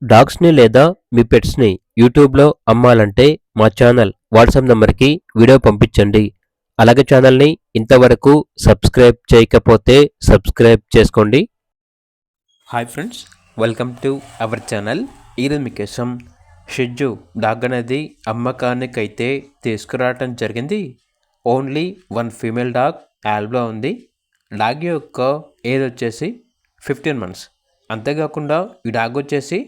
డాగ్స్‌ని లేదా మీ పెట్స్‌ని యూట్యూబ్‌లో అమ్మాలంటే మా ఛానల్ వాట్సాప్ నంబర్‌కి వీడియో పంపించండి. అలాగే ఛానల్‌ని ఇంతవరకు సబ్స్క్రైబ్ చేయకపోతే సబ్స్క్రైబ్ చేసుకోండి. Hi friends, welcome to our channel. ఈరోజు మీకోసం షిట్జు డాగ్ అనేది అమ్మకానికైతే తీసుకురావటం జరిగింది. ఓన్లీ వన్ ఫీమేల్ డాగ్ యాల్బ్లో ఉంది. డాగ్ యొక్క ఏజ్ వచ్చేసి 15 మంత్స్. అంతేకాకుండా ఈ డాగ్ వచ్చేసి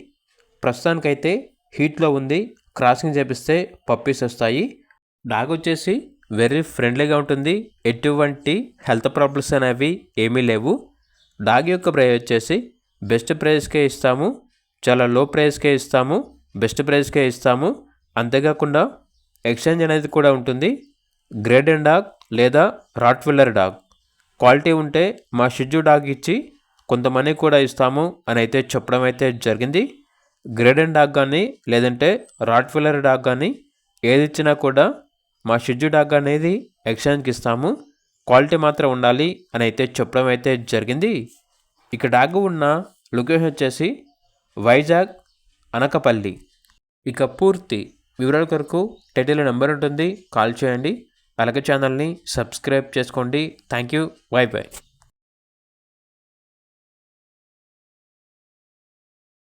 ప్రస్తుతానికైతే హీట్లో ఉంది. క్రాసింగ్ చేపిస్తే పప్పీస్ వస్తాయి. డాగ్ వచ్చేసి వెరీ ఫ్రెండ్లీగా ఉంటుంది. ఎటువంటి హెల్త్ ప్రాబ్లమ్స్ అనేవి ఏమీ లేవు. డాగ్ యొక్క ప్రైస్ వచ్చేసి బెస్ట్ ప్రైస్కే ఇస్తాము, చాలా లో ప్రైస్కే ఇస్తాము, బెస్ట్ ప్రైస్కే ఇస్తాము. అంతేకాకుండా ఎక్స్చేంజ్ అనేది కూడా ఉంటుంది. గ్రేడెన్ డాగ్ లేదా రాట్విల్లర్ డాగ్ క్వాలిటీ ఉంటే మా షిట్జు డాగ్ ఇచ్చి కొంత మనీ కూడా ఇస్తాము అని అయితే చెప్పడం అయితే జరిగింది. గ్రేడెన్ డాగ్ కానీ లేదంటే రాట్విల్లర్ డాగ్ కానీ ఏది ఇచ్చినా కూడా మా షిట్జు డాగ్ అనేది ఎక్స్చేంజ్కి ఇస్తాము. క్వాలిటీ మాత్రం ఉండాలి అని అయితే చెప్పడం అయితే జరిగింది. ఇక డాగ్ ఉన్న లొకేషన్ వచ్చేసి వైజాగ్ అనకపల్లి. ఇక పూర్తి వివరాల కొరకు టైటిల్ నెంబర్ ఉంటుంది, కాల్ చేయండి. అలాగే ఛానల్ని సబ్స్క్రైబ్ చేసుకోండి. Thank you. By by.